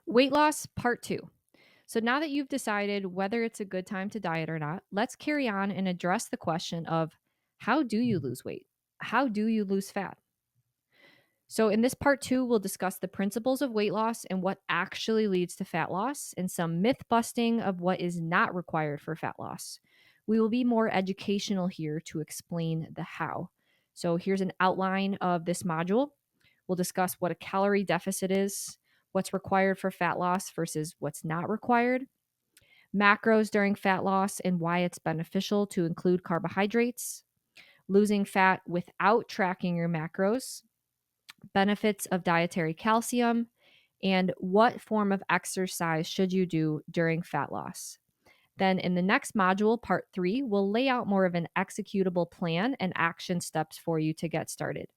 Weight loss, part two. So now that you've decided whether it's a good time to diet or not, let's carry on and address the question of how do you lose weight? How do you lose fat? So, in this part two, we'll discuss the principles of weight loss and what actually leads to fat loss, and some myth busting of what is not required for fat loss. We will be more educational here to explain the how. So, here's an outline of this module. We'll discuss what a calorie deficit is, what's required for fat loss versus what's not required, macros during fat loss and why it's beneficial to include carbohydrates, losing fat without tracking your macros, benefits of dietary calcium, and what form of exercise should you do during fat loss. Then in the next module, part three, we'll lay out more of an executable plan and action steps for you to get started.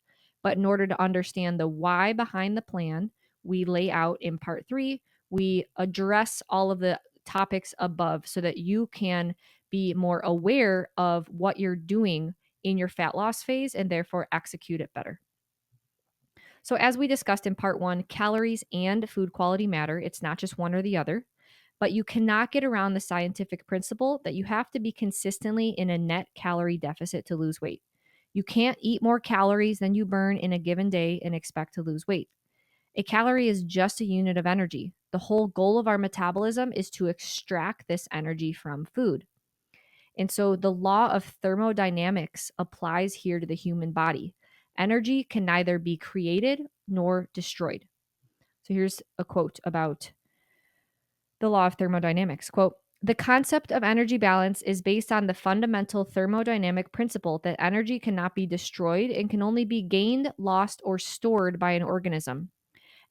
But in order to understand the why behind the plan, we lay out in part three, we address all of the topics above so that you can be more aware of what you're doing in your fat loss phase and therefore execute it better. So, as we discussed in part one, calories and food quality matter. It's not just one or the other, but you cannot get around the scientific principle that you have to be consistently in a net calorie deficit to lose weight. You can't eat more calories than you burn in a given day and expect to lose weight. A calorie is just a unit of energy. The whole goal of our metabolism is to extract this energy from food. And so the law of thermodynamics applies here to the human body. Energy can neither be created nor destroyed. So here's a quote about the law of thermodynamics. Quote, the concept of energy balance is based on the fundamental thermodynamic principle that energy cannot be destroyed and can only be gained, lost, or stored by an organism.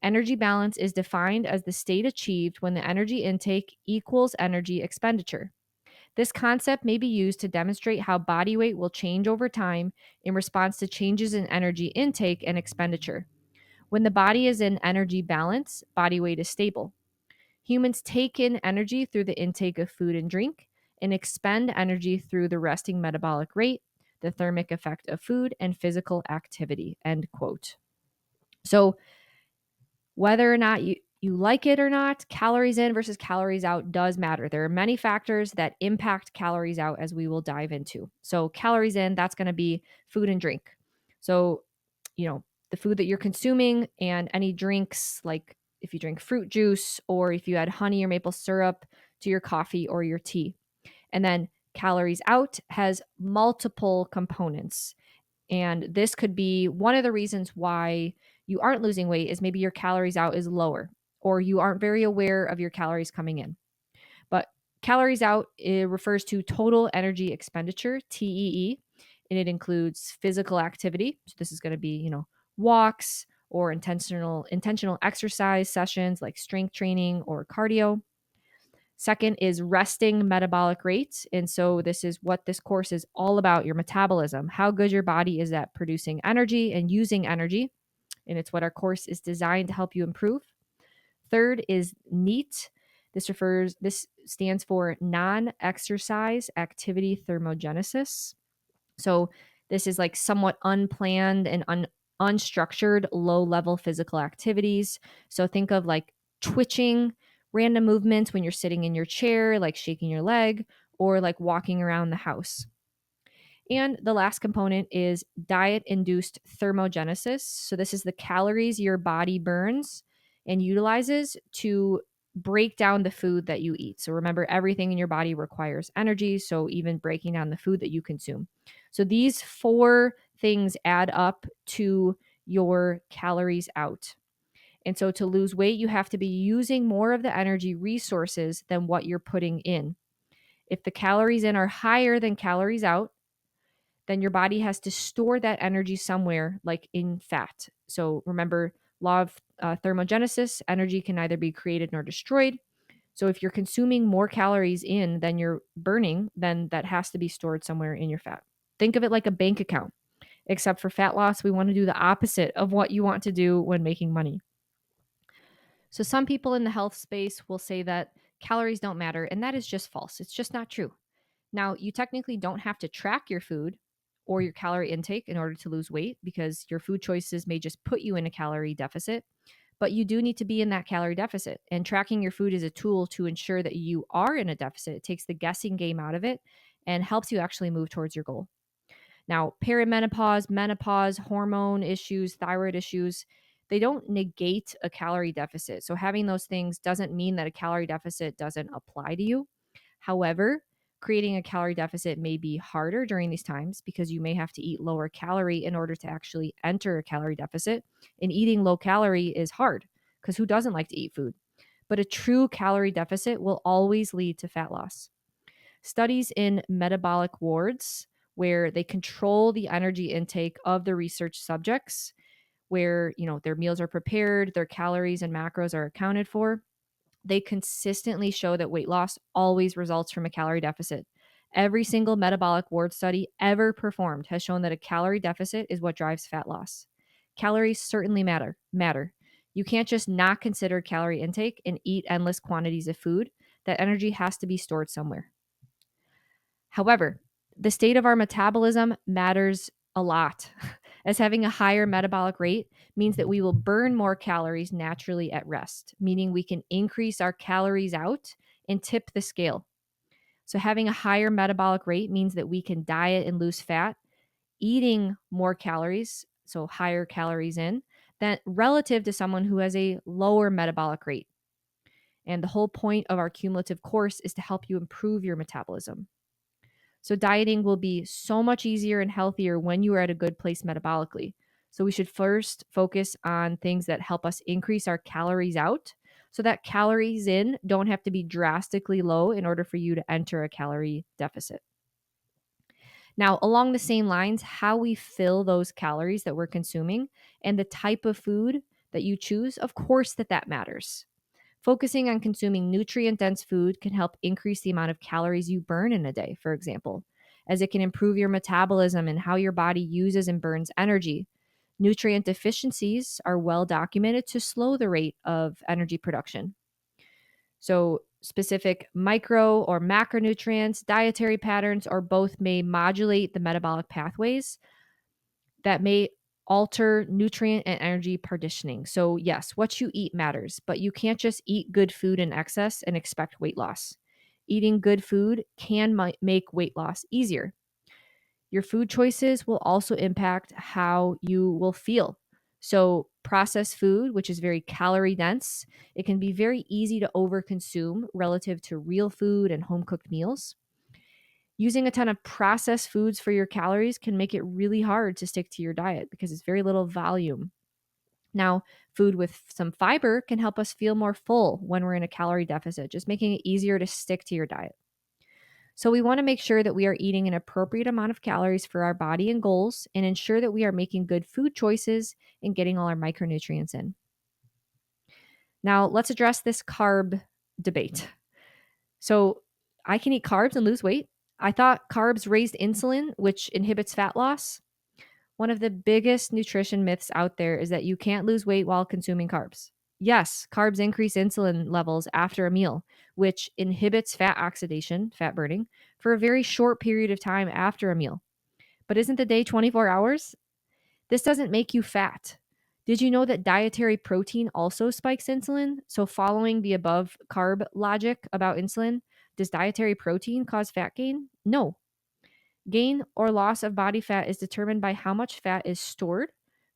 Energy balance is defined as the state achieved when the energy intake equals energy expenditure. This concept may be used to demonstrate how body weight will change over time in response to changes in energy intake and expenditure. When the body is in energy balance, body weight is stable. Humans take in energy through the intake of food and drink and expend energy through the resting metabolic rate, the thermic effect of food, and physical activity. End quote. So, whether or not you like it or not, calories in versus calories out does matter. There are many factors that impact calories out as we will dive into. So, calories in, that's going to be food and drink. So, the food that you're consuming and any drinks, like if you drink fruit juice or if you add honey or maple syrup to your coffee or your tea. And then calories out has multiple components. And this could be one of the reasons why you aren't losing weight is maybe your calories out is lower or you aren't very aware of your calories coming in. But calories out, it refers to total energy expenditure, TEE, and it includes physical activity. So this is going to be, walks or intentional exercise sessions like strength training or cardio. Second is resting metabolic rate. And so this is what this course is all about, your metabolism, how good your body is at producing energy and using energy. And it's what our course is designed to help you improve. Third is NEAT. This stands for non-exercise activity thermogenesis. So this is like somewhat unplanned and unstructured low-level physical activities. So think of like twitching, random movements when you're sitting in your chair, like shaking your leg, or like walking around the house. And the last component is diet induced thermogenesis. So, this is the calories your body burns and utilizes to break down the food that you eat. So, remember, everything in your body requires energy. So, even breaking down the food that you consume. So, these four things add up to your calories out. And so, to lose weight, you have to be using more of the energy resources than what you're putting in. If the calories in are higher than calories out, then your body has to store that energy somewhere, like in fat. So remember, law of thermogenesis, energy can neither be created nor destroyed. So if you're consuming more calories in than you're burning, then that has to be stored somewhere in your fat. Think of it like a bank account. Except for fat loss, we want to do the opposite of what you want to do when making money. So some people in the health space will say that calories don't matter, and that is just false. It's just not true. Now, you technically don't have to track your food or your calorie intake in order to lose weight because your food choices may just put you in a calorie deficit. But you do need to be in that calorie deficit. And tracking your food is a tool to ensure that you are in a deficit. It takes the guessing game out of it and helps you actually move towards your goal. Now, perimenopause, menopause, hormone issues, thyroid issues, they don't negate a calorie deficit. So having those things doesn't mean that a calorie deficit doesn't apply to you. However, creating a calorie deficit may be harder during these times because you may have to eat lower calorie in order to actually enter a calorie deficit. And eating low calorie is hard because who doesn't like to eat food? But a true calorie deficit will always lead to fat loss. Studies in metabolic wards where they control the energy intake of the research subjects, where, their meals are prepared, their calories and macros are accounted for, they consistently show that weight loss always results from a calorie deficit. Every single metabolic ward study ever performed has shown that a calorie deficit is what drives fat loss. Calories certainly matter. You can't just not consider calorie intake and eat endless quantities of food. That energy has to be stored somewhere. However, the state of our metabolism matters a lot, as having a higher metabolic rate means that we will burn more calories naturally at rest, meaning we can increase our calories out and tip the scale. So, having a higher metabolic rate means that we can diet and lose fat, eating more calories, so higher calories in, than relative to someone who has a lower metabolic rate. And the whole point of our cumulative course is to help you improve your metabolism. So dieting will be so much easier and healthier when you are at a good place metabolically. So we should first focus on things that help us increase our calories out so that calories in don't have to be drastically low in order for you to enter a calorie deficit. Now, along the same lines, how we fill those calories that we're consuming and the type of food that you choose, of course that matters. Focusing on consuming nutrient-dense food can help increase the amount of calories you burn in a day, for example, as it can improve your metabolism and how your body uses and burns energy. Nutrient deficiencies are well documented to slow the rate of energy production. So, specific micro or macronutrients, dietary patterns, or both may modulate the metabolic pathways that may alter nutrient and energy partitioning. So, yes, what you eat matters, but you can't just eat good food in excess and expect weight loss. Eating good food can make weight loss easier. Your food choices will also impact how you will feel. So, processed food, which is very calorie dense, it can be very easy to overconsume relative to real food and home cooked meals. Using a ton of processed foods for your calories can make it really hard to stick to your diet because it's very little volume. Now, food with some fiber can help us feel more full when we're in a calorie deficit, just making it easier to stick to your diet. So, we want to make sure that we are eating an appropriate amount of calories for our body and goals and ensure that we are making good food choices and getting all our micronutrients in. Now, let's address this carb debate. So, I can eat carbs and lose weight. I thought carbs raised insulin, which inhibits fat loss. One of the biggest nutrition myths out there is that you can't lose weight while consuming carbs. Yes, carbs increase insulin levels after a meal, which inhibits fat oxidation, fat burning, for a very short period of time after a meal. But isn't the day 24 hours? This doesn't make you fat. Did you know that dietary protein also spikes insulin? So, following the above carb logic about insulin, does dietary protein cause fat gain? No. Gain or loss of body fat is determined by how much fat is stored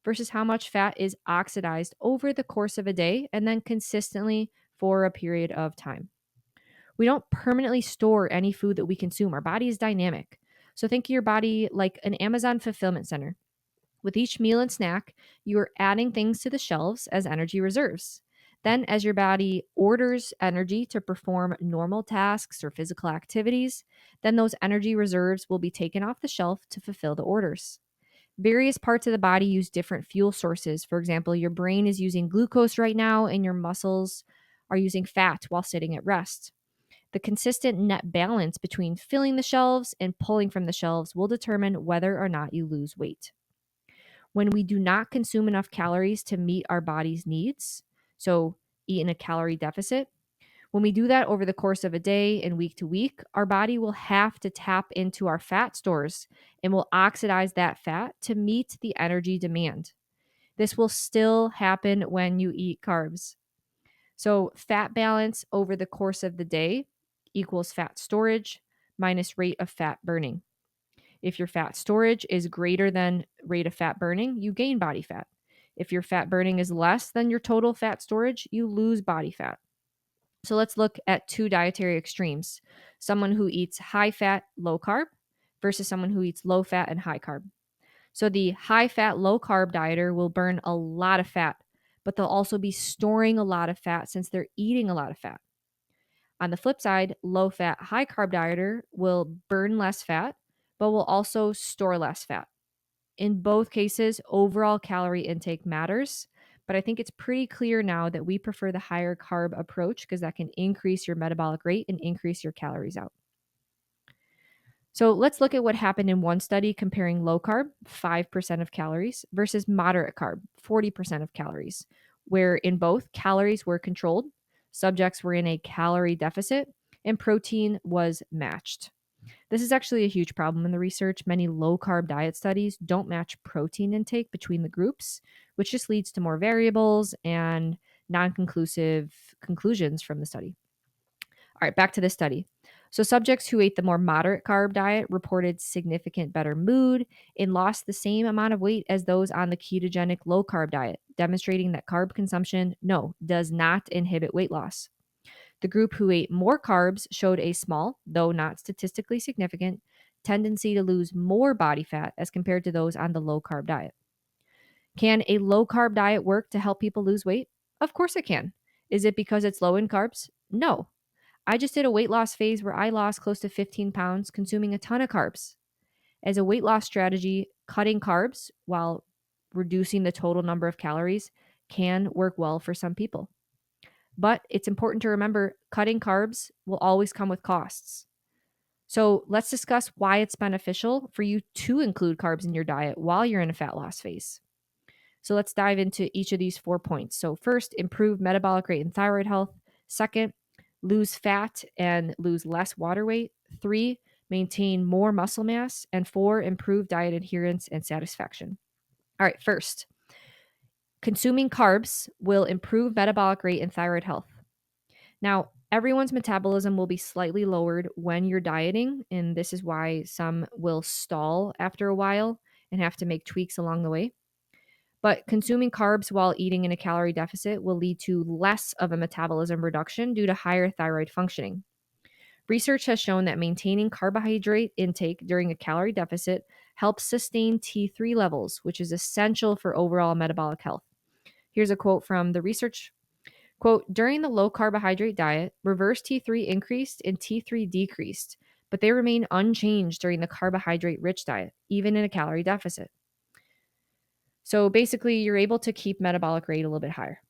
versus how much fat is oxidized over the course of a day and then consistently for a period of time. We don't permanently store any food that we consume. Our body is dynamic. So think of your body like an Amazon fulfillment center. With each meal and snack, you are adding things to the shelves as energy reserves. Then, as your body orders energy to perform normal tasks or physical activities, then those energy reserves will be taken off the shelf to fulfill the orders. Various parts of the body use different fuel sources. For example, your brain is using glucose right now, and your muscles are using fat while sitting at rest. The consistent net balance between filling the shelves and pulling from the shelves will determine whether or not you lose weight. When we do not consume enough calories to meet our body's needs, so eat in a calorie deficit, when we do that over the course of a day and week to week, our body will have to tap into our fat stores and will oxidize that fat to meet the energy demand. This will still happen when you eat carbs. So, fat balance over the course of the day equals fat storage minus rate of fat burning. If your fat storage is greater than rate of fat burning, you gain body fat. If your fat burning is less than your total fat storage, you lose body fat. So let's look at two dietary extremes: someone who eats high fat, low carb versus someone who eats low fat and high carb. So the high fat, low carb dieter will burn a lot of fat, but they'll also be storing a lot of fat since they're eating a lot of fat. On the flip side, low fat, high carb dieter will burn less fat, but will also store less fat. In both cases, overall calorie intake matters, but I think it's pretty clear now that we prefer the higher carb approach because that can increase your metabolic rate and increase your calories out. So let's look at what happened in one study comparing low carb, 5% of calories, versus moderate carb, 40% of calories, where in both calories were controlled, subjects were in a calorie deficit, and protein was matched. This is actually a huge problem in the research. Many low carb diet studies don't match protein intake between the groups, which just leads to more variables and non conclusive conclusions from the study. All right, back to this study. So, subjects who ate the more moderate carb diet reported significant better mood and lost the same amount of weight as those on the ketogenic low carb diet, demonstrating that carb consumption, no, does not inhibit weight loss. The group who ate more carbs showed a small, though not statistically significant, tendency to lose more body fat as compared to those on the low carb diet. Can a low carb diet work to help people lose weight? Of course it can. Is it because it's low in carbs? No. I just did a weight loss phase where I lost close to 15 pounds consuming a ton of carbs. As a weight loss strategy, cutting carbs while reducing the total number of calories can work well for some people. But it's important to remember cutting carbs will always come with costs. So let's discuss why it's beneficial for you to include carbs in your diet while you're in a fat loss phase. So let's dive into each of these 4 points. So, first, improve metabolic rate and thyroid health. Second, lose fat and lose less water weight. 3, maintain more muscle mass. And 4, improve diet adherence and satisfaction. All right, first, consuming carbs will improve metabolic rate and thyroid health. Now, everyone's metabolism will be slightly lowered when you're dieting, and this is why some will stall after a while and have to make tweaks along the way. But consuming carbs while eating in a calorie deficit will lead to less of a metabolism reduction due to higher thyroid functioning. Research has shown that maintaining carbohydrate intake during a calorie deficit helps sustain T3 levels, which is essential for overall metabolic health. Here's a quote from the research. Quote, during the low carbohydrate diet, reverse T3 increased and T3 decreased, but they remain unchanged during the carbohydrate rich diet, even in a calorie deficit. So basically, you're able to keep metabolic rate a little bit higher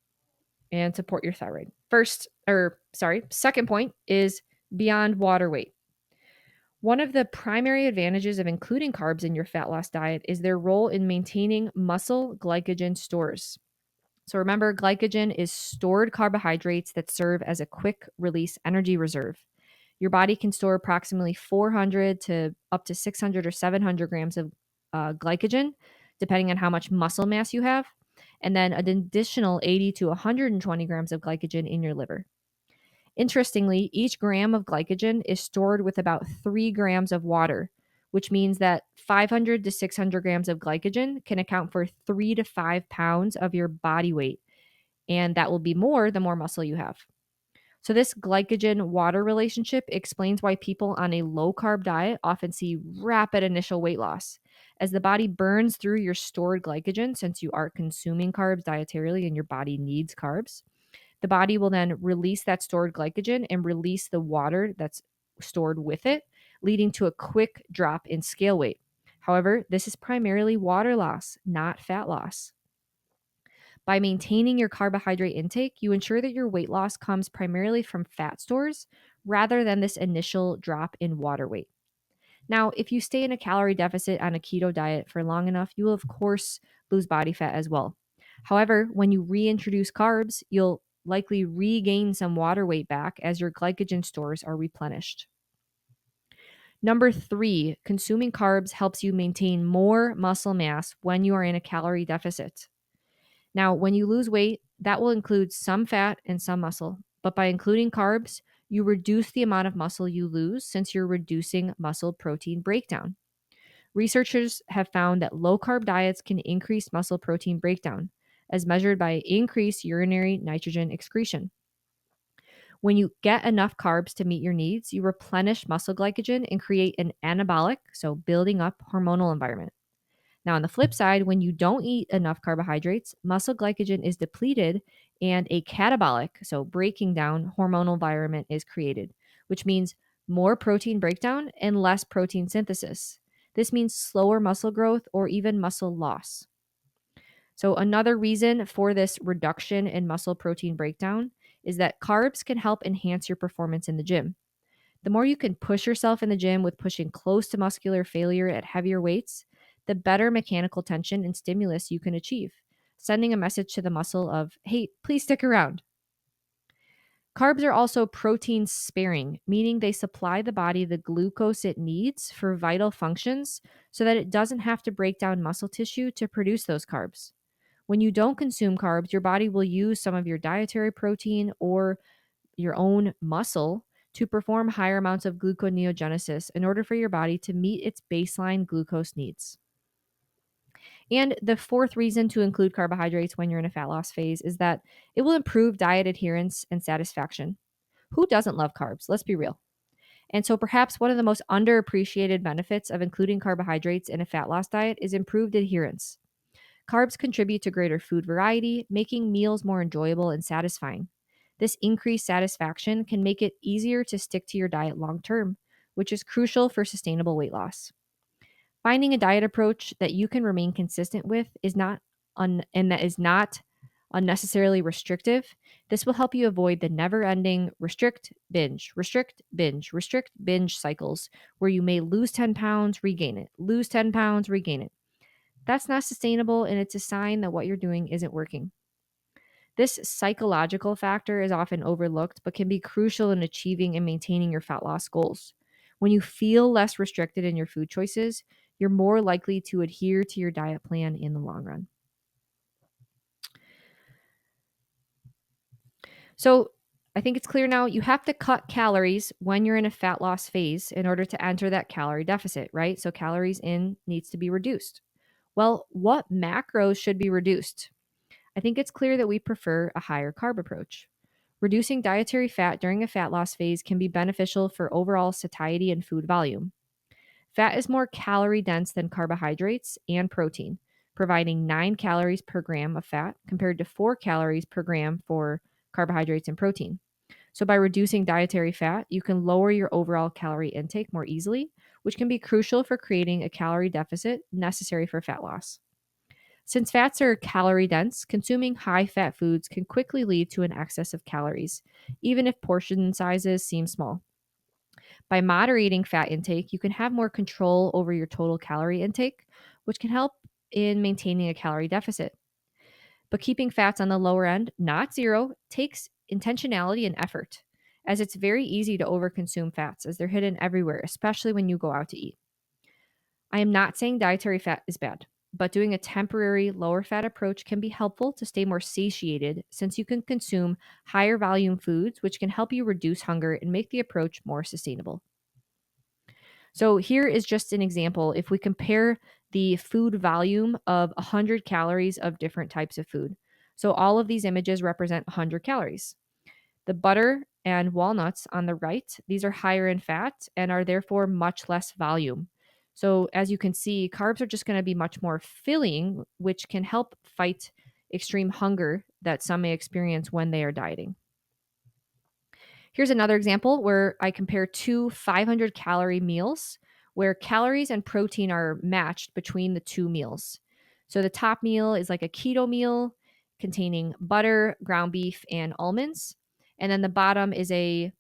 and support your thyroid. Second point is beyond water weight. One of the primary advantages of including carbs in your fat loss diet is their role in maintaining muscle glycogen stores. So remember, glycogen is stored carbohydrates that serve as a quick release energy reserve. Your body can store approximately 400 to up to 600 or 700 grams of glycogen, depending on how much muscle mass you have, and then an additional 80 to 120 grams of glycogen in your liver. Interestingly, each gram of glycogen is stored with about 3 grams of water, which means that 500 to 600 grams of glycogen can account for 3 to 5 pounds of your body weight. And that will be more the more muscle you have. So, this glycogen water relationship explains why people on a low carb diet often see rapid initial weight loss. As the body burns through your stored glycogen, since you are consuming carbs dietarily and your body needs carbs, the body will then release that stored glycogen and release the water that's stored with it, leading to a quick drop in scale weight. However, this is primarily water loss, not fat loss. By maintaining your carbohydrate intake, you ensure that your weight loss comes primarily from fat stores rather than this initial drop in water weight. Now, if you stay in a calorie deficit on a keto diet for long enough, you will, of course, lose body fat as well. However, when you reintroduce carbs, you'll likely regain some water weight back as your glycogen stores are replenished. Number 3, consuming carbs helps you maintain more muscle mass when you are in a calorie deficit. Now, when you lose weight, that will include some fat and some muscle. But by including carbs, you reduce the amount of muscle you lose since you're reducing muscle protein breakdown. Researchers have found that low carb diets can increase muscle protein breakdown, as measured by increased urinary nitrogen excretion. When you get enough carbs to meet your needs, you replenish muscle glycogen and create an anabolic, so building up hormonal environment. Now, on the flip side, when you don't eat enough carbohydrates, muscle glycogen is depleted and a catabolic, so breaking down hormonal environment is created, which means more protein breakdown and less protein synthesis. This means slower muscle growth or even muscle loss. So, another reason for this reduction in muscle protein breakdown is that carbs can help enhance your performance in the gym. The more you can push yourself in the gym with pushing close to muscular failure at heavier weights, the better mechanical tension and stimulus you can achieve, sending a message to the muscle of, hey, please stick around. Carbs are also protein sparing, meaning they supply the body the glucose it needs for vital functions so that it doesn't have to break down muscle tissue to produce those carbs. When you don't consume carbs, your body will use some of your dietary protein or your own muscle to perform higher amounts of gluconeogenesis in order for your body to meet its baseline glucose needs. And the fourth reason to include carbohydrates when you're in a fat loss phase is that it will improve diet adherence and satisfaction. Who doesn't love carbs? Let's be real. And so, perhaps one of the most underappreciated benefits of including carbohydrates in a fat loss diet is improved adherence. Carbs contribute to greater food variety, making meals more enjoyable and satisfying. This increased satisfaction can make it easier to stick to your diet long term, which is crucial for sustainable weight loss. Finding a diet approach that you can remain consistent with is not and that is not unnecessarily restrictive. This will help you avoid the never-ending restrict, binge cycles where you may lose 10 pounds, regain it, lose 10 pounds, regain it. That's not sustainable, and it's a sign that what you're doing isn't working. This psychological factor is often overlooked, but can be crucial in achieving and maintaining your fat loss goals. When you feel less restricted in your food choices, you're more likely to adhere to your diet plan in the long run. So, I think it's clear now you have to cut calories when you're in a fat loss phase in order to enter that calorie deficit, right? So, calories in needs to be reduced. Well, what macros should be reduced? I think it's clear that we prefer a higher carb approach. Reducing dietary fat during a fat loss phase can be beneficial for overall satiety and food volume. Fat is more calorie dense than carbohydrates and protein, providing 9 calories per gram of fat compared to 4 calories per gram for carbohydrates and protein. So, by reducing dietary fat, you can lower your overall calorie intake more easily, which can be crucial for creating a calorie deficit necessary for fat loss. Since fats are calorie dense, consuming high fat foods can quickly lead to an excess of calories, even if portion sizes seem small. By moderating fat intake, you can have more control over your total calorie intake, which can help in maintaining a calorie deficit. But keeping fats on the lower end, not zero, takes intentionality and effort, as it's very easy to overconsume fats as they're hidden everywhere, especially when you go out to eat. I am not saying dietary fat is bad, but doing a temporary lower fat approach can be helpful to stay more satiated since you can consume higher volume foods, which can help you reduce hunger and make the approach more sustainable. So, here is just an example. If we compare the food volume of 100 calories of different types of food, so all of these images represent 100 calories. The butter and walnuts on the right, these are higher in fat and are therefore much less volume. So, as you can see, carbs are just going to be much more filling, which can help fight extreme hunger that some may experience when they are dieting. Here's another example where I compare two 500 calorie meals where calories and protein are matched between the two meals. So, the top meal is like a keto meal containing butter, ground beef, and almonds. And then the bottom is a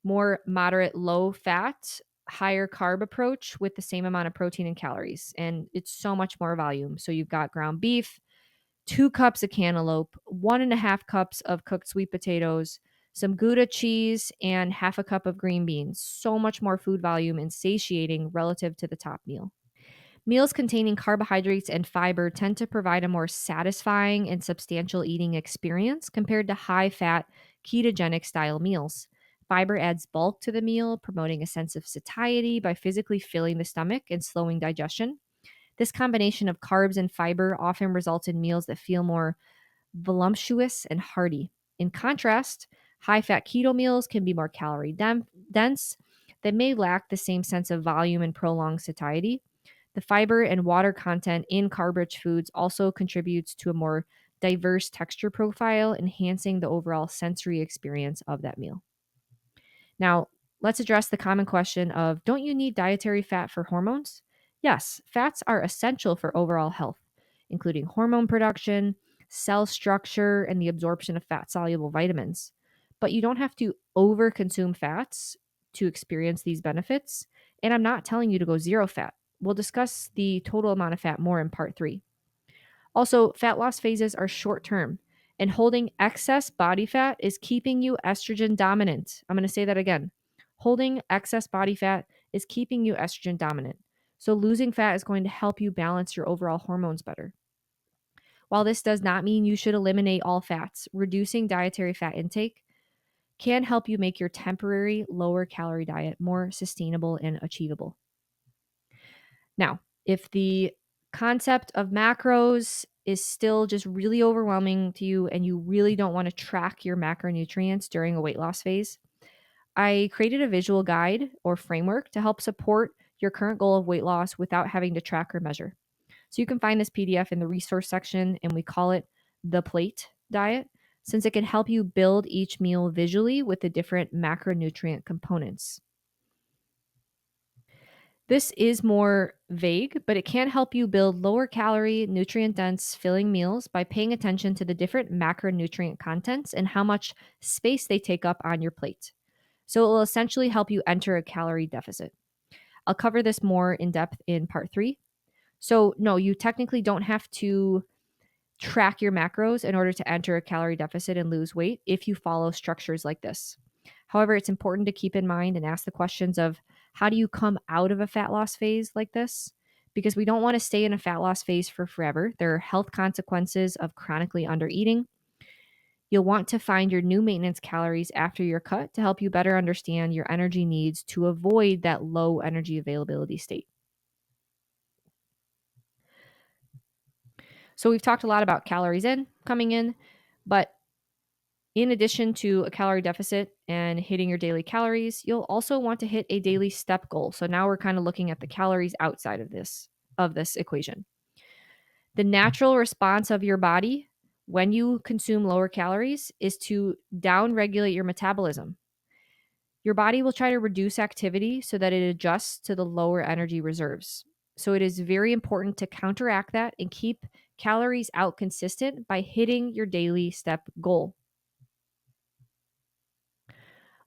more moderate, low fat, higher carb approach with the same amount of protein and calories. And it's so much more volume. So you've got ground beef, 2 cups of cantaloupe, 1.5 cups of cooked sweet potatoes, some Gouda cheese, and half a cup of green beans. So much more food volume and satiating relative to the top meal. Meals containing carbohydrates and fiber tend to provide a more satisfying and substantial eating experience compared to high fat, ketogenic style meals. Fiber adds bulk to the meal, promoting a sense of satiety by physically filling the stomach and slowing digestion. This combination of carbs and fiber often results in meals that feel more voluptuous and hearty. In contrast, high fat keto meals can be more dense. They may lack the same sense of volume and prolonged satiety. The fiber and water content in carb rich foods also contributes to a more diverse texture profile, enhancing the overall sensory experience of that meal. Now, let's address the common question of, don't you need dietary fat for hormones? Yes, fats are essential for overall health, including hormone production, cell structure, and the absorption of fat soluble vitamins. But you don't have to overconsume fats to experience these benefits. And I'm not telling you to go zero fat. We'll discuss the total amount of fat more in part 3. Also, fat loss phases are short term, and holding excess body fat is keeping you estrogen dominant. I'm going to say that again. Holding excess body fat is keeping you estrogen dominant. So, losing fat is going to help you balance your overall hormones better. While this does not mean you should eliminate all fats, reducing dietary fat intake can help you make your temporary lower calorie diet more sustainable and achievable. Now, if the concept of macros is still just really overwhelming to you and you really don't want to track your macronutrients during a weight loss phase, I created a visual guide or framework to help support your current goal of weight loss without having to track or measure. So you can find this PDF in the resource section, and we call it the plate diet, since it can help you build each meal visually with the different macronutrient components. This is more vague, but it can help you build lower calorie, nutrient dense, filling meals by paying attention to the different macronutrient contents and how much space they take up on your plate. So it will essentially help you enter a calorie deficit. I'll cover this more in depth in part 3. So, no, you technically don't have to track your macros in order to enter a calorie deficit and lose weight if you follow structures like this. However, it's important to keep in mind and ask the questions of, how do you come out of a fat loss phase like this? Because we don't want to stay in a fat loss phase for forever. There are health consequences of chronically undereating. You'll want to find your new maintenance calories after your cut to help you better understand your energy needs to avoid that low energy availability state. So we've talked a lot about calories coming in, but in addition to a calorie deficit and hitting your daily calories, you'll also want to hit a daily step goal. So now we're kind of looking at the calories outside of this equation. The natural response of your body when you consume lower calories is to downregulate your metabolism. Your body will try to reduce activity so that it adjusts to the lower energy reserves. So it is very important to counteract that and keep calories out consistent by hitting your daily step goal.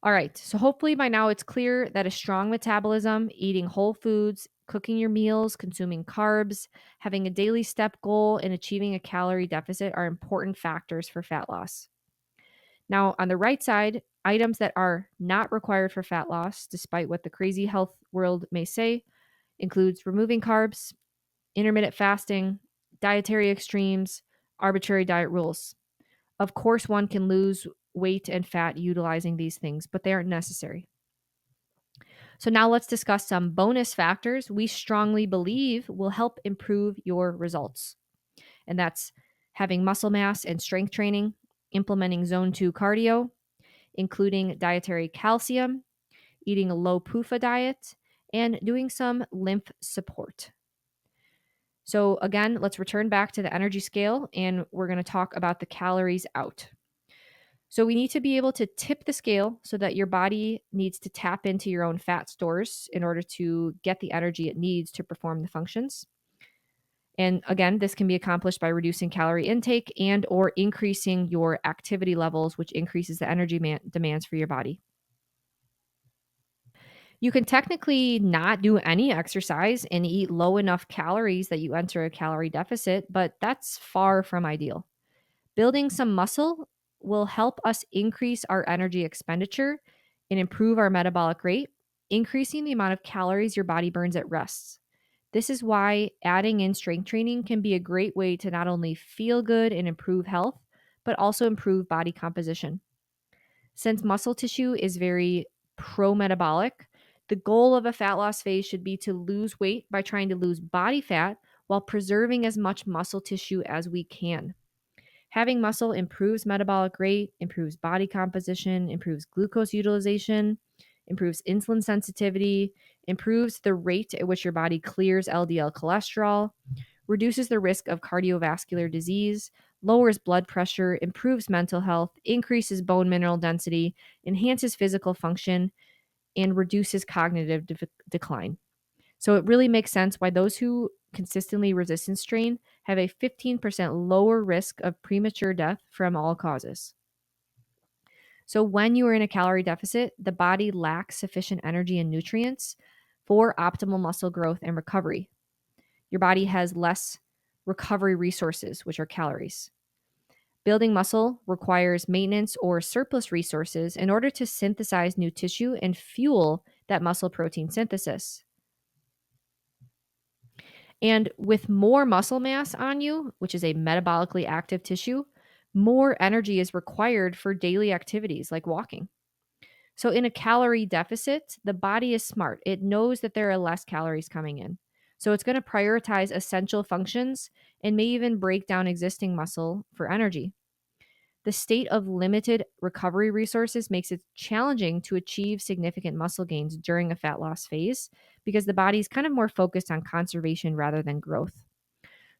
All right, so hopefully by now it's clear that a strong metabolism, eating whole foods, cooking your meals, consuming carbs, having a daily step goal, and achieving a calorie deficit are important factors for fat loss. Now, on the right side, items that are not required for fat loss, despite what the crazy health world may say, includes removing carbs, intermittent fasting, dietary extremes, arbitrary diet rules. Of course, one can lose weight and fat utilizing these things, but they aren't necessary. So now let's discuss some bonus factors we strongly believe will help improve your results. And that's having muscle mass and strength training, implementing zone 2 cardio, including dietary calcium, eating a low PUFA diet, and doing some lymph support. So again, let's return back to the energy scale, and we're going to talk about the calories out. So we need to be able to tip the scale so that your body needs to tap into your own fat stores in order to get the energy it needs to perform the functions. And again, this can be accomplished by reducing calorie intake and or increasing your activity levels, which increases the energy demands for your body. You can technically not do any exercise and eat low enough calories that you enter a calorie deficit, but that's far from ideal. Building some muscle will help us increase our energy expenditure and improve our metabolic rate, increasing the amount of calories your body burns at rest. This is why adding in strength training can be a great way to not only feel good and improve health, but also improve body composition. Since muscle tissue is very pro metabolic, the goal of a fat loss phase should be to lose weight by trying to lose body fat while preserving as much muscle tissue as we can. Having muscle improves metabolic rate, improves body composition, improves glucose utilization, improves insulin sensitivity, improves the rate at which your body clears LDL cholesterol, reduces the risk of cardiovascular disease, lowers blood pressure, improves mental health, increases bone mineral density, enhances physical function, and reduces cognitive decline. So it really makes sense why those who consistently resistance train have a 15% lower risk of premature death from all causes. So when you are in a calorie deficit, the body lacks sufficient energy and nutrients for optimal muscle growth and recovery. Your body has less recovery resources, which are calories. Building muscle requires maintenance or surplus resources in order to synthesize new tissue and fuel that muscle protein synthesis. And with more muscle mass on you, which is a metabolically active tissue, more energy is required for daily activities like walking. So, in a calorie deficit, the body is smart. It knows that there are less calories coming in. So, it's going to prioritize essential functions and may even break down existing muscle for energy. The state of limited recovery resources makes it challenging to achieve significant muscle gains during a fat loss phase because the body's kind of more focused on conservation rather than growth.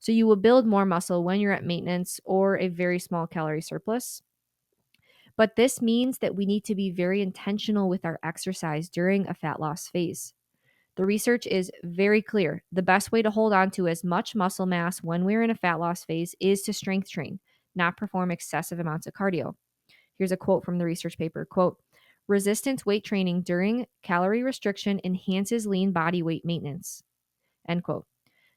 So, you will build more muscle when you're at maintenance or a very small calorie surplus. But this means that we need to be very intentional with our exercise during a fat loss phase. The research is very clear. The best way to hold on to as much muscle mass when we're in a fat loss phase is to strength train, not perform excessive amounts of cardio. Here's a quote from the research paper. Quote, resistance weight training during calorie restriction enhances lean body weight maintenance. End quote.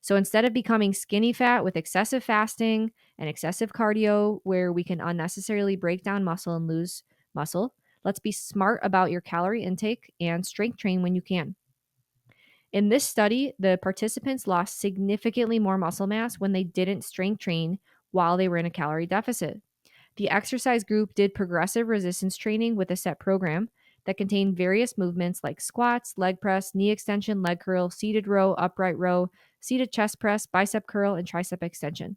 So instead of becoming skinny fat with excessive fasting and excessive cardio, where we can unnecessarily break down muscle and lose muscle, let's be smart about your calorie intake and strength train when you can. In this study, the participants lost significantly more muscle mass when they didn't strength train while they were in a calorie deficit. The exercise group did progressive resistance training with a set program that contained various movements like squats, leg press, knee extension, leg curl, seated row, upright row, seated chest press, bicep curl, and tricep extension.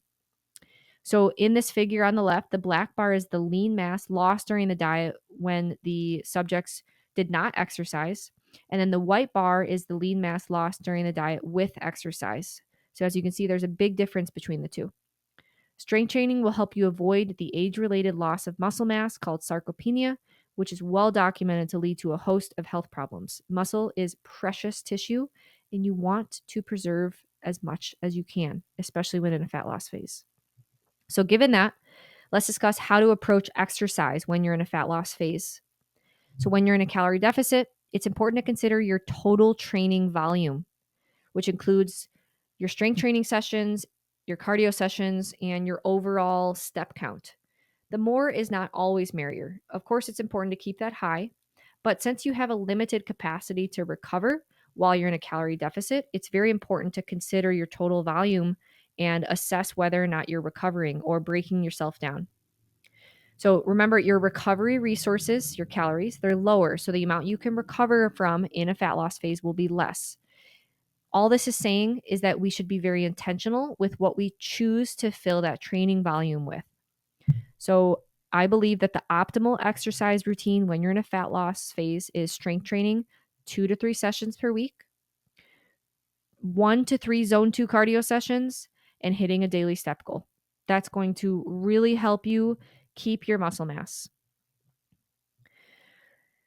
So in this figure on the left, the black bar is the lean mass lost during the diet when the subjects did not exercise. And then the white bar is the lean mass lost during the diet with exercise. So as you can see, there's a big difference between the two. Strength training will help you avoid the age-related loss of muscle mass called sarcopenia, which is well documented to lead to a host of health problems. Muscle is precious tissue, and you want to preserve as much as you can, especially when in a fat loss phase. So given that, let's discuss how to approach exercise when you're in a fat loss phase. So when you're in a calorie deficit, it's important to consider your total training volume, which includes your strength training sessions, your cardio sessions, and your overall step count. The more is not always merrier. Of course, it's important to keep that high, but since you have a limited capacity to recover while you're in a calorie deficit, it's very important to consider your total volume and assess whether or not you're recovering or breaking yourself down. So remember, your recovery resources, your calories, they're lower. So the amount you can recover from in a fat loss phase will be less. All this is saying is that we should be very intentional with what we choose to fill that training volume with. So I believe that the optimal exercise routine when you're in a fat loss phase is strength training 2 to 3 sessions per week, 1 to 3 zone 2 cardio sessions, and hitting a daily step goal. That's going to really help you keep your muscle mass.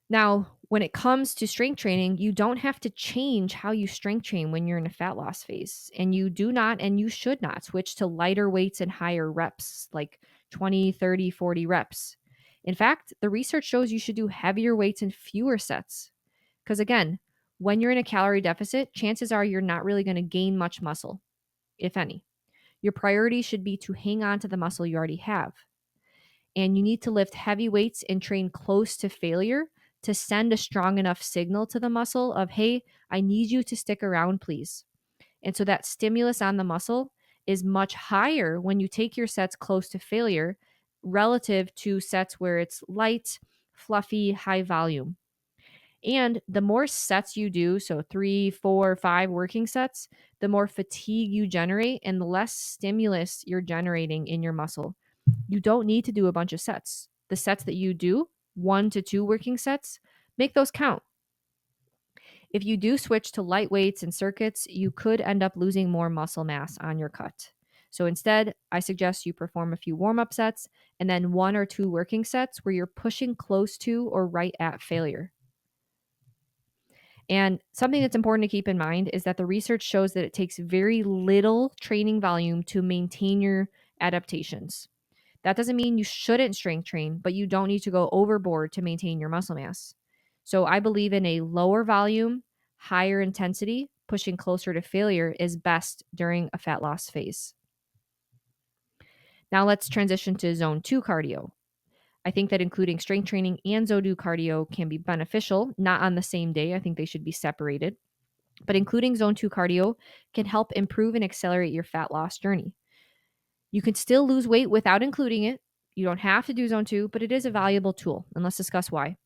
Now, when it comes to strength training, you don't have to change how you strength train when you're in a fat loss phase. And you do not, and you should not switch to lighter weights and higher reps, like 20, 30, 40 reps. In fact, the research shows you should do heavier weights and fewer sets. Because again, when you're in a calorie deficit, chances are you're not really going to gain much muscle, if any. Your priority should be to hang on to the muscle you already have. And you need to lift heavy weights and train close to failure to send a strong enough signal to the muscle of, hey, I need you to stick around, please. And so that stimulus on the muscle is much higher when you take your sets close to failure relative to sets where it's light, fluffy, high volume. And the more sets you do, so 3, 4, 5 working sets, the more fatigue you generate and the less stimulus you're generating in your muscle. You don't need to do a bunch of sets. The sets that you do, 1 to 2 working sets, make those count. If you do switch to light weights and circuits, you could end up losing more muscle mass on your cut. So instead, I suggest you perform a few warm up sets and then 1 or 2 working sets where you're pushing close to or right at failure. And something that's important to keep in mind is that the research shows that it takes very little training volume to maintain your adaptations. That doesn't mean you shouldn't strength train, but you don't need to go overboard to maintain your muscle mass. So I believe in a lower volume, higher intensity, pushing closer to failure is best during a fat loss phase. Now let's transition to zone 2 cardio. I think that including strength training and zone 2 cardio can be beneficial, not on the same day. I think they should be separated. But including zone 2 cardio can help improve and accelerate your fat loss journey. You can still lose weight without including it. You don't have to do zone 2, but it is a valuable tool. And let's discuss why.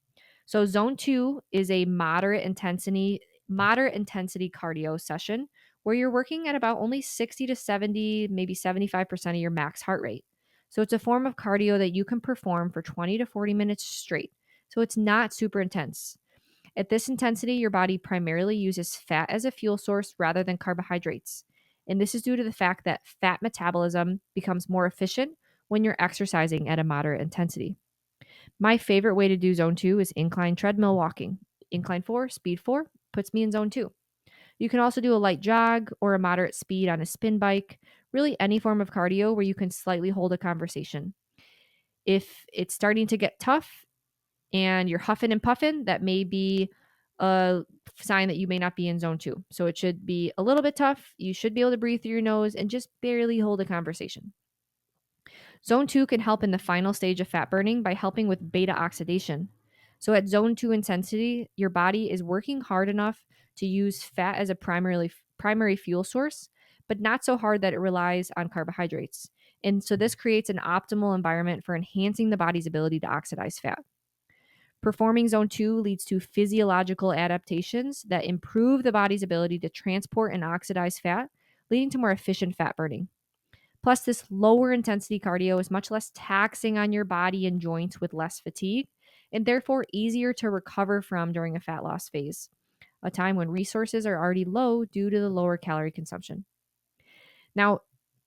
So zone 2 is a moderate intensity cardio session where you're working at about only 60 to 70, maybe 75% of your max heart rate. So it's a form of cardio that you can perform for 20 to 40 minutes straight. So it's not super intense. At this intensity, your body primarily uses fat as a fuel source rather than carbohydrates. And this is due to the fact that fat metabolism becomes more efficient when you're exercising at a moderate intensity. My favorite way to do zone 2 is incline treadmill walking. Incline 4, speed 4 puts me in zone 2. You can also do a light jog or a moderate speed on a spin bike, really any form of cardio where you can slightly hold a conversation. If it's starting to get tough and you're huffing and puffing, that may be a sign that you may not be in zone 2. So it should be a little bit tough. You should be able to breathe through your nose and just barely hold a conversation. Zone 2 can help in the final stage of fat burning by helping with beta oxidation. So at zone 2 intensity, your body is working hard enough to use fat as a primary fuel source, but not so hard that it relies on carbohydrates. And so this creates an optimal environment for enhancing the body's ability to oxidize fat. Performing zone 2 leads to physiological adaptations that improve the body's ability to transport and oxidize fat, leading to more efficient fat burning. Plus, this lower intensity cardio is much less taxing on your body and joints with less fatigue, and therefore easier to recover from during a fat loss phase, a time when resources are already low due to the lower calorie consumption. Now,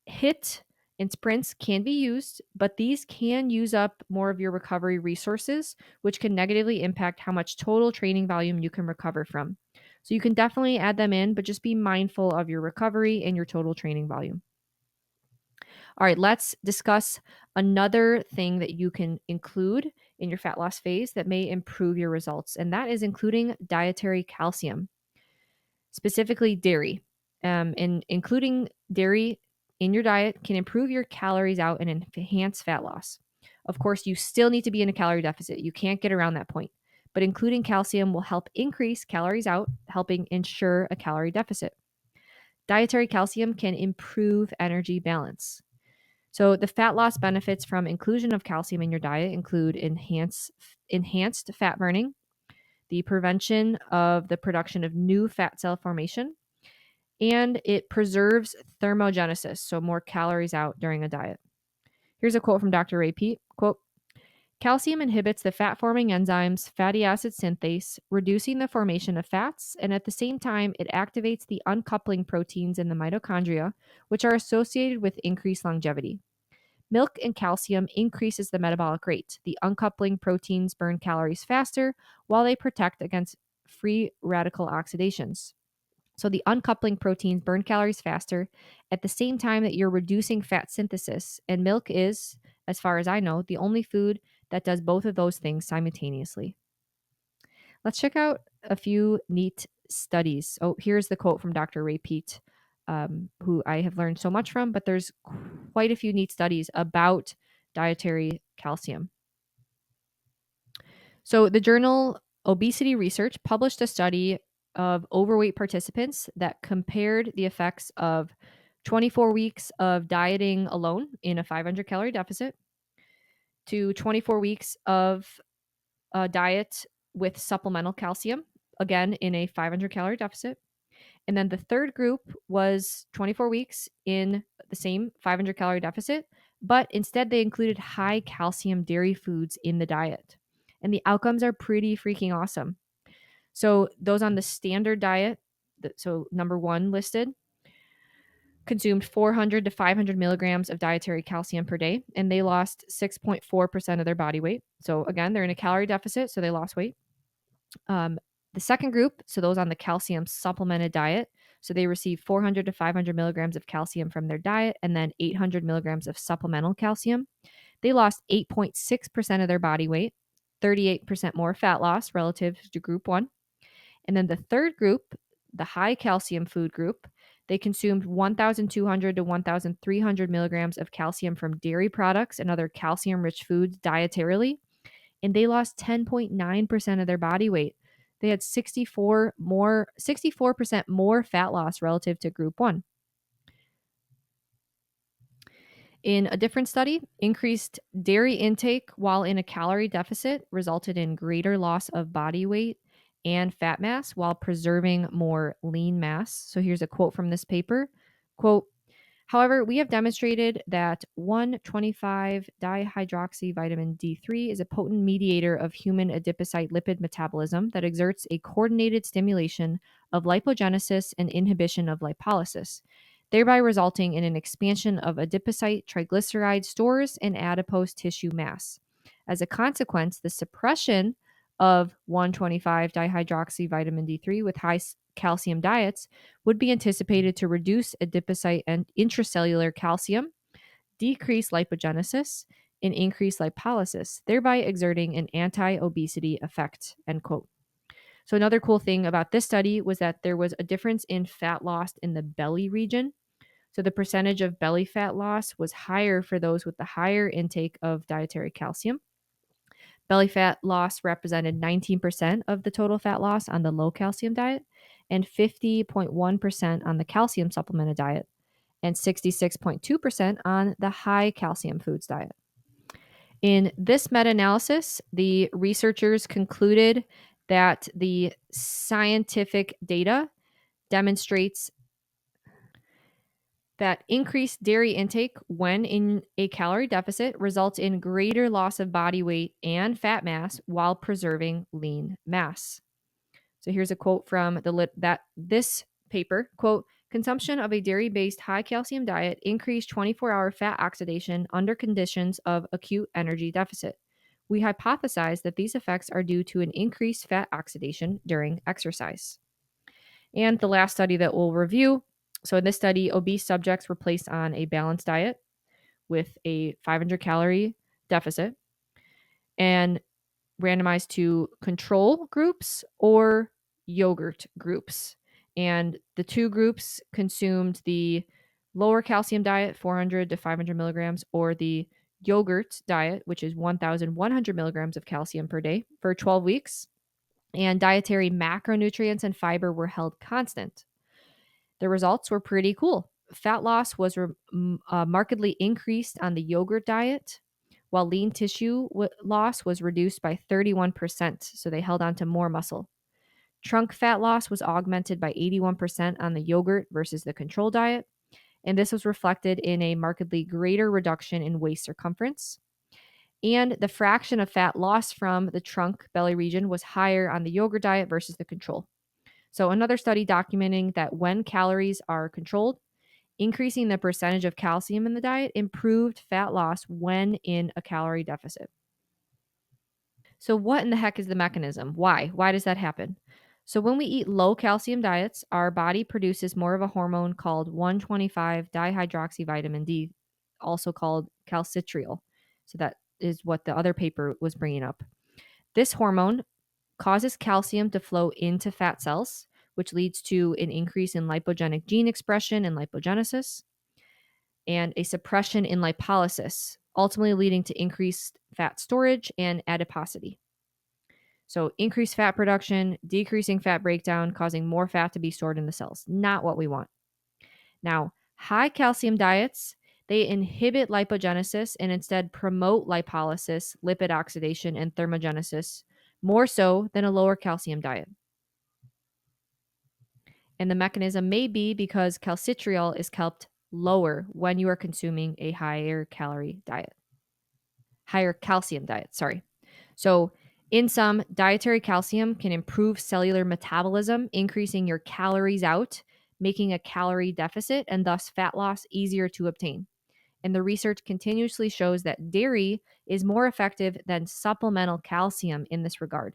HIIT and sprints can be used, but these can use up more of your recovery resources, which can negatively impact how much total training volume you can recover from. So you can definitely add them in, but just be mindful of your recovery and your total training volume. All right, let's discuss another thing that you can include in your fat loss phase that may improve your results, and that is including dietary calcium, specifically dairy. And including dairy in your diet can improve your calories out and enhance fat loss. Of course, you still need to be in a calorie deficit. You can't get around that point. But including calcium will help increase calories out, helping ensure a calorie deficit. Dietary calcium can improve energy balance. So the fat loss benefits from inclusion of calcium in your diet include enhanced fat burning, the prevention of the production of new fat cell formation, and it preserves thermogenesis, so more calories out during a diet. Here's a quote from Dr. Ray Peat. Quote, calcium inhibits the fat-forming enzymes fatty acid synthase, reducing the formation of fats, and at the same time, it activates the uncoupling proteins in the mitochondria, which are associated with increased longevity. Milk and calcium increases the metabolic rate. The uncoupling proteins burn calories faster while they protect against free radical oxidations. So the uncoupling proteins burn calories faster at the same time that you're reducing fat synthesis. And milk is, as far as I know, the only food that does both of those things simultaneously. Let's check out a few neat studies. Oh, here's the quote from Dr. Ray Peat, who I have learned so much from, but there's quite a few neat studies about dietary calcium. So the journal Obesity Research published a study of overweight participants that compared the effects of 24 weeks of dieting alone in a 500 calorie deficit to 24 weeks of a diet with supplemental calcium, again in a 500 calorie deficit. And then the third group was 24 weeks in the same 500 calorie deficit, but instead they included high calcium dairy foods in the diet. And the outcomes are pretty freaking awesome. So those on the standard diet, so number one listed, consumed 400 to 500 milligrams of dietary calcium per day, and they lost 6.4% of their body weight. So again, they're in a calorie deficit, so they lost weight. The second group, so those on the calcium supplemented diet, so they received 400 to 500 milligrams of calcium from their diet and then 800 milligrams of supplemental calcium. They lost 8.6% of their body weight, 38% more fat loss relative to group one. And then the third group, the high calcium food group, they consumed 1,200 to 1,300 milligrams of calcium from dairy products and other calcium rich foods dietarily, and they lost 10.9% of their body weight. They had 64% more fat loss relative to group one. In a different study, increased dairy intake while in a calorie deficit resulted in greater loss of body weight and fat mass while preserving more lean mass. So here's a quote from this paper. Quote, however, we have demonstrated that 1,25 dihydroxy vitamin D3 is a potent mediator of human adipocyte lipid metabolism that exerts a coordinated stimulation of lipogenesis and inhibition of lipolysis, thereby resulting in an expansion of adipocyte triglyceride stores and adipose tissue mass. As a consequence, the suppression of 1,25 dihydroxy vitamin D3 with high calcium diets would be anticipated to reduce adipocyte and intracellular calcium, decrease lipogenesis, and increase lipolysis, thereby exerting an anti-obesity effect, end quote. So another cool thing about this study was that there was a difference in fat loss in the belly region. So the percentage of belly fat loss was higher for those with the higher intake of dietary calcium. Belly fat loss represented 19% of the total fat loss on the low calcium diet and 50.1% on the calcium supplemented diet and 66.2% on the high calcium foods diet. In this meta-analysis, the researchers concluded that the scientific data demonstrates that increased dairy intake when in a calorie deficit results in greater loss of body weight and fat mass while preserving lean mass. So here's a quote from this paper, quote, consumption of a dairy-based high calcium diet increased 24-hour fat oxidation under conditions of acute energy deficit. We hypothesize that these effects are due to an increased fat oxidation during exercise. And the last study that we'll review, so in this study, obese subjects were placed on a balanced diet with a 500 calorie deficit and randomized to control groups or yogurt groups. And the two groups consumed the lower calcium diet, 400 to 500 milligrams, or the yogurt diet, which is 1,100 milligrams of calcium per day for 12 weeks. And dietary macronutrients and fiber were held constant. The results were pretty cool. Fat loss was markedly increased on the yogurt diet, while lean tissue loss was reduced by 31%, so they held on to more muscle. Trunk fat loss was augmented by 81% on the yogurt versus the control diet, and this was reflected in a markedly greater reduction in waist circumference. And the fraction of fat lost from the trunk belly region was higher on the yogurt diet versus the control. So another study documenting that when calories are controlled, increasing the percentage of calcium in the diet improved fat loss when in a calorie deficit. So what in the heck is the mechanism? Why? Why does that happen? So when we eat low calcium diets, our body produces more of a hormone called 1,25 dihydroxyvitamin D, also called calcitriol. So that is what the other paper was bringing up. This hormone causes calcium to flow into fat cells, which leads to an increase in lipogenic gene expression and lipogenesis, and a suppression in lipolysis, ultimately leading to increased fat storage and adiposity. So increased fat production, decreasing fat breakdown, causing more fat to be stored in the cells. Not what we want. Now, high calcium diets, they inhibit lipogenesis and instead promote lipolysis, lipid oxidation, and thermogenesis more so than a lower calcium diet. And the mechanism may be because calcitriol is kept lower when you are consuming a higher calorie diet, higher calcium diet, sorry. So, in sum, dietary calcium can improve cellular metabolism, increasing your calories out, making a calorie deficit, and thus fat loss easier to obtain. And the research continuously shows that dairy is more effective than supplemental calcium in this regard.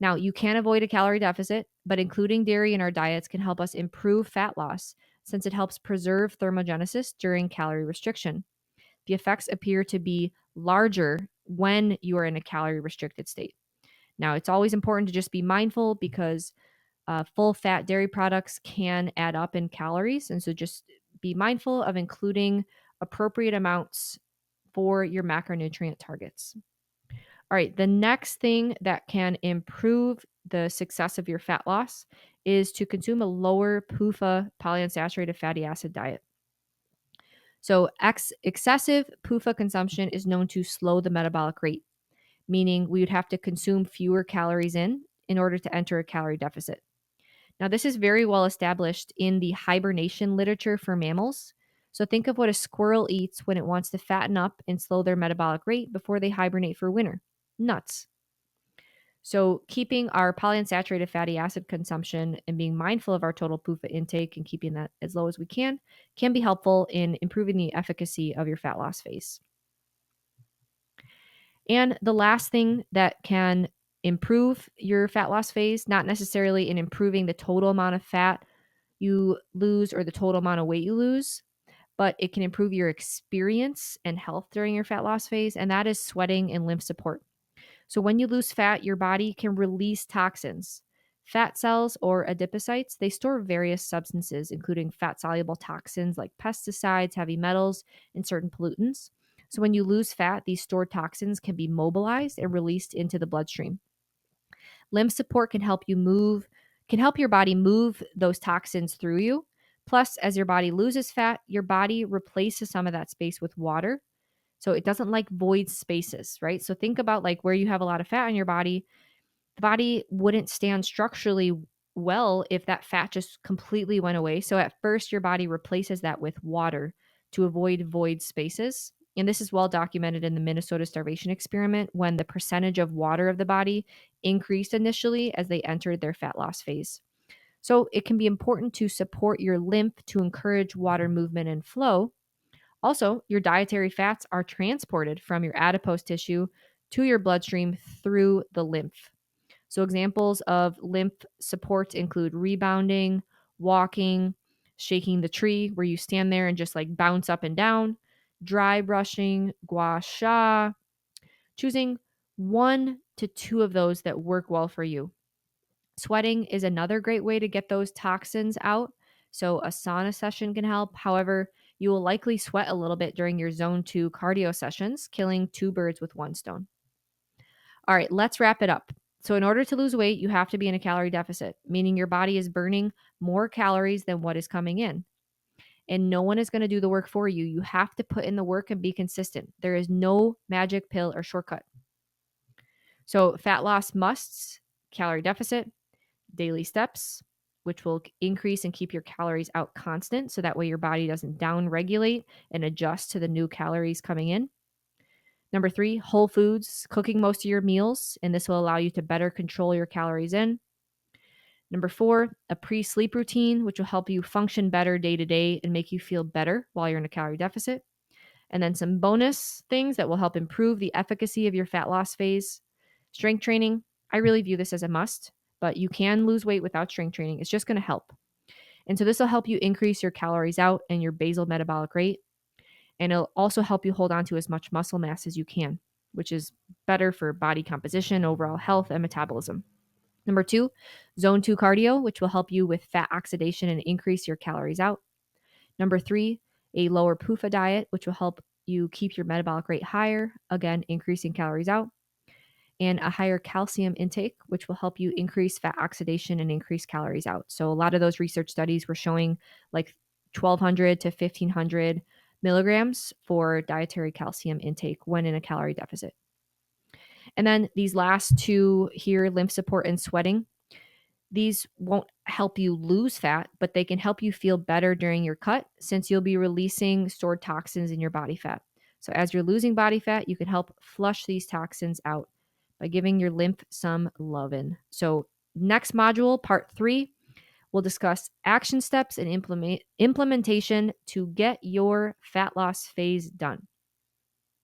Now, you can avoid a calorie deficit, but including dairy in our diets can help us improve fat loss since it helps preserve thermogenesis during calorie restriction. The effects appear to be larger when you are in a calorie restricted state. Now, it's always important to just be mindful because full fat dairy products can add up in calories. And so just be mindful of including appropriate amounts for your macronutrient targets. All right, the next thing that can improve the success of your fat loss is to consume a lower PUFA polyunsaturated fatty acid diet. So, excessive PUFA consumption is known to slow the metabolic rate, meaning we would have to consume fewer calories in order to enter a calorie deficit. Now, this is very well established in the hibernation literature for mammals. So, think of what a squirrel eats when it wants to fatten up and slow their metabolic rate before they hibernate for winter. Nuts. So, keeping our polyunsaturated fatty acid consumption and being mindful of our total PUFA intake and keeping that as low as we can be helpful in improving the efficacy of your fat loss phase. And the last thing that can improve your fat loss phase, not necessarily in improving the total amount of fat you lose or the total amount of weight you lose, but it can improve your experience and health during your fat loss phase, and that is sweating and lymph support. So when you lose fat, your body can release toxins. Fat cells or adipocytes, they store various substances, including fat-soluble toxins like pesticides, heavy metals, and certain pollutants. So when you lose fat, these stored toxins can be mobilized and released into the bloodstream. Lymph support can help your body move those toxins through you. Plus, as your body loses fat, your body replaces some of that space with water. So it doesn't like void spaces, right? So think about like where you have a lot of fat in your body, the body wouldn't stand structurally well if that fat just completely went away. So at first, your body replaces that with water to avoid void spaces. And this is well documented in the Minnesota starvation experiment when the percentage of water of the body increased initially as they entered their fat loss phase. So it can be important to support your lymph to encourage water movement and flow. Also, your dietary fats are transported from your adipose tissue to your bloodstream through the lymph. So, examples of lymph support include rebounding, walking, shaking the tree, where you stand there and just like bounce up and down, dry brushing, gua sha, choosing 1 to 2 of those that work well for you. Sweating is another great way to get those toxins out. So, a sauna session can help. However, you will likely sweat a little bit during your zone 2 cardio sessions, killing 2 birds with 1 stone. All right, let's wrap it up. So, in order to lose weight, you have to be in a calorie deficit, meaning your body is burning more calories than what is coming in. And no one is going to do the work for you. You have to put in the work and be consistent. There is no magic pill or shortcut. So, fat loss musts, calorie deficit, daily steps, which will increase and keep your calories out constant. So that way your body doesn't down regulate and adjust to the new calories coming in. Number 3, whole foods, cooking most of your meals, and this will allow you to better control your calories in. Number 4, a pre-sleep routine, which will help you function better day to day and make you feel better while you're in a calorie deficit. And then some bonus things that will help improve the efficacy of your fat loss phase. Strength training, I really view this as a must, but you can lose weight without strength training. It's just going to help. And so this will help you increase your calories out and your basal metabolic rate. And it'll also help you hold on to as much muscle mass as you can, which is better for body composition, overall health, and metabolism. Number 2, zone 2 cardio, which will help you with fat oxidation and increase your calories out. Number 3, a lower PUFA diet, which will help you keep your metabolic rate higher, again, increasing calories out. and a higher calcium intake, which will help you increase fat oxidation and increase calories out. So a lot of those research studies were showing like 1,200 to 1,500 milligrams for dietary calcium intake when in a calorie deficit. And then these last two here, lymph support and sweating, these won't help you lose fat, but they can help you feel better during your cut since you'll be releasing stored toxins in your body fat. So as you're losing body fat, you can help flush these toxins out by giving your lymph some lovin'. So next module, part 3, we'll discuss action steps and implementation to get your fat loss phase done.